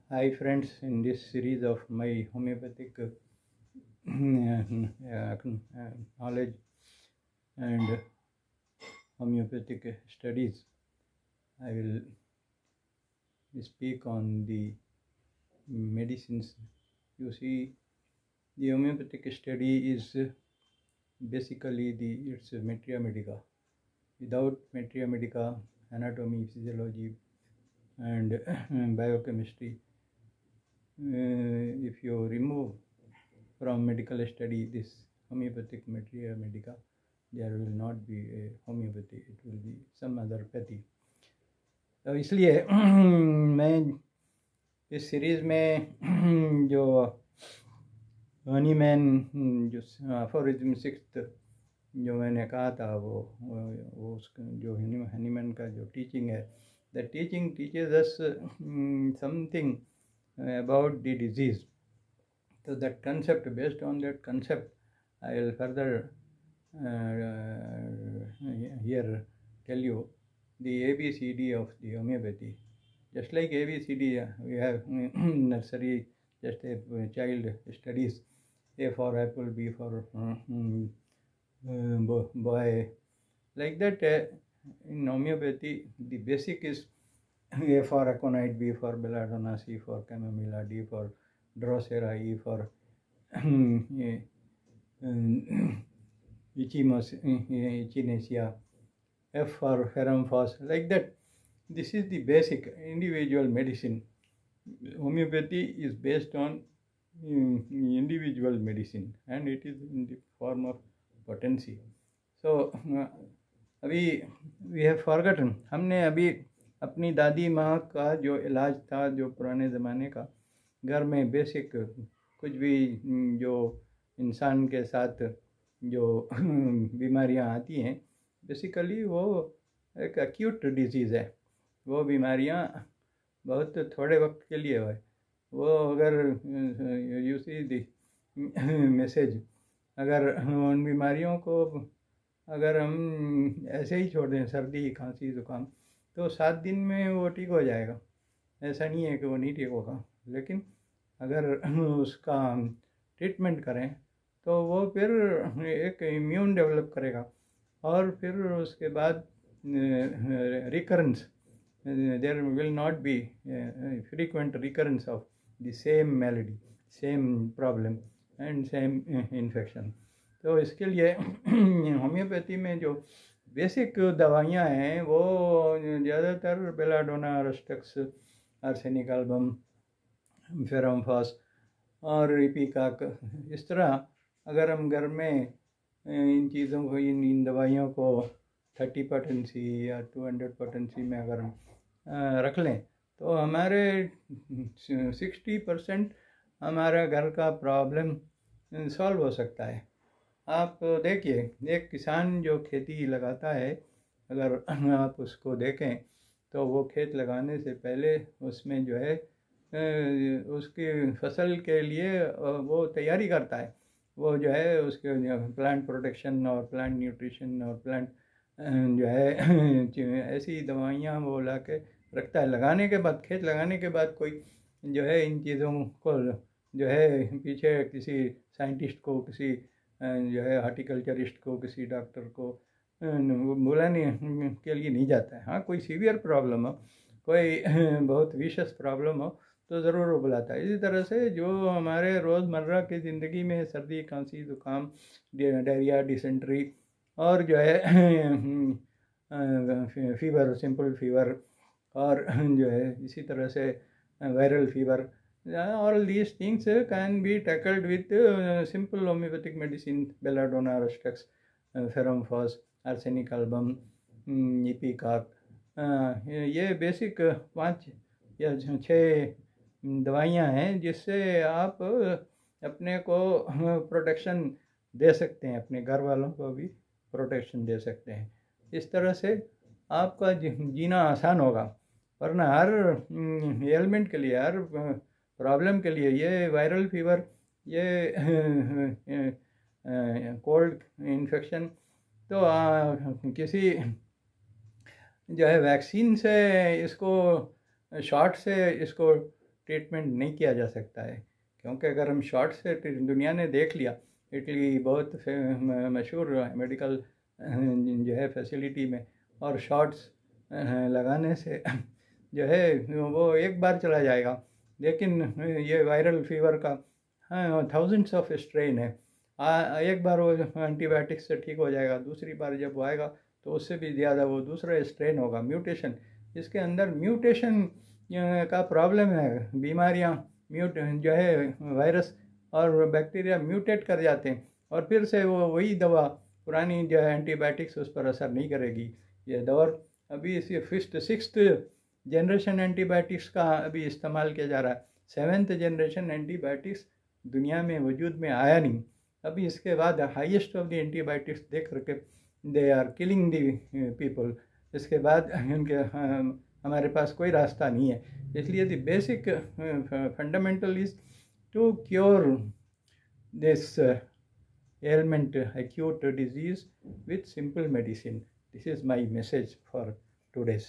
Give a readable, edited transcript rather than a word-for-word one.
Hi friends, in this series of my homeopathic knowledge and homeopathic studies, I will speak on the medicines. You see, the homeopathic study is basically it's materia medica. Without materia medica, anatomy, physiology, and biochemistry, if you remove from medical study this homeopathic materia medica, there will not be a homeopathy, it will be some other pathy. तो इसलिए मैं इस series में जो Hahnemann जो aphorism sixth जो मैंने कहा था वो उसका जो हनीमैन का जो टीचिंग है, the teaching teaches us something about the disease. So that concept, based on that concept, I will further here tell you the ABCD of the homeopathy. Just like ABCD, we have nursery, just a child studies A for apple, B for boy. Like that, in homeopathy, the basic is A for aconite, B for belladonna, C for chamomilla, D for drosera, E for echinacea, F for ferrum phos. Like that, this is the basic individual medicine. Homeopathy is based on individual medicine and it is in the form of potency. So अभी we have forgotten, हमने अभी अपनी दादी माँ का जो इलाज था, जो पुराने ज़माने का घर में बेसिक कुछ भी जो इंसान के साथ जो बीमारियाँ आती हैं, बेसिकली वो एक एक्यूट डिजीज़ है. वो बीमारियाँ बहुत थोड़े वक्त के लिए है. वो अगर यू सी दी मैसेज, अगर उन बीमारियों को अगर हम ऐसे ही छोड़ दें, सर्दी खांसी ज़ुकाम, तो 7 दिन में वो ठीक हो जाएगा. ऐसा नहीं है कि वो नहीं ठीक होगा, लेकिन अगर उसका ट्रीटमेंट करें तो वो फिर एक इम्यून डेवलप करेगा और फिर उसके बाद recurrence, there will not be frequent recurrence of the same malady, same problem and same infection. तो इसके लिए होम्योपैथी में जो बेसिक दवाइयाँ हैं वो ज़्यादातर belladonna, rhus tox, arsenic album, ferrum phos और इपिकाक, इस तरह अगर हम घर में इन चीज़ों को, इन दवाइयों को 30 पोटेंसी या 200 पोटेंसी में अगर हम रख लें तो हमारे 60% हमारा घर का प्रॉब्लम सॉल्व हो सकता है. आप देखिए, एक किसान जो खेती लगाता है, अगर आप उसको देखें तो वो खेत लगाने से पहले उसमें जो है उसकी फसल के लिए वो तैयारी करता है. वो जो है उसके प्लांट प्रोटेक्शन और प्लांट न्यूट्रिशन और प्लांट जो है ऐसी दवाइयाँ वो ला के रखता है. लगाने के बाद, खेत लगाने के बाद कोई जो है इन चीज़ों को जो है पीछे किसी साइंटिस्ट को, किसी जो है हार्टिकल्चरिस्ट को, किसी डॉक्टर को बुलाने के लिए नहीं जाता है. हाँ, कोई सीवियर प्रॉब्लम हो, कोई बहुत विशेष प्रॉब्लम हो तो ज़रूर वो बुलाता है. इसी तरह से जो हमारे रोज़मर्रा की ज़िंदगी में सर्दी खांसी ज़ुकाम, डायरिया, डिसेंट्री और जो है फीवर, सिंपल फीवर और जो है इसी तरह से viral fever, all these things can be tackled with simple homeopathic medicine, belladonna, rustux, ferrum phos, arsenic album, ipecac. ये बेसिक 5 या 6 दवाइयाँ हैं जिससे आप अपने को प्रोटेक्शन दे सकते हैं, अपने घर वालों को भी प्रोटेक्शन दे सकते हैं. इस तरह से आपका जीना आसान होगा. वरना हर एलिमेंट के लिए, हर प्रॉब्लम के लिए, ये वायरल फीवर, ये कोल्ड इन्फेक्शन, तो किसी जो है वैक्सीन से इसको, शॉट से इसको ट्रीटमेंट नहीं किया जा सकता है, क्योंकि अगर हम शॉर्ट से, दुनिया ने देख लिया, इटली बहुत मशहूर मेडिकल जो है फैसिलिटी में, और शॉट्स लगाने से जो है वो एक बार चला जाएगा, लेकिन ये वायरल फीवर का थाउजेंड्स ऑफ स्ट्रेन है। एक बार वो एंटीबायोटिक से ठीक हो जाएगा, दूसरी बार जब वो आएगा तो उससे भी ज़्यादा वो दूसरा स्ट्रेन होगा, म्यूटेशन। इसके अंदर म्यूटेशन का प्रॉब्लम है, बीमारियां जो है वायरस और बैक्टीरिया म्यूटेट कर जाते हैं, और फिर से वो वही दवा पुरानी जो है एंटीबायोटिक्स उस पर असर नहीं करेगी। ये दौर अभी इसी 6th जनरेशन एंटीबायोटिक्स का अभी इस्तेमाल किया जा रहा है। 7th जनरेशन एंटीबायोटिक्स दुनिया में वजूद में आया नहीं अभी। इसके बाद हाईएस्ट ऑफ द एंटीबायोटिक्स देख करके they are killing the people. इसके बाद उनके हमारे पास कोई रास्ता नहीं है। इसलिए the basic fundamental is to cure this ailment, acute disease with simple medicine. This is my message for today's.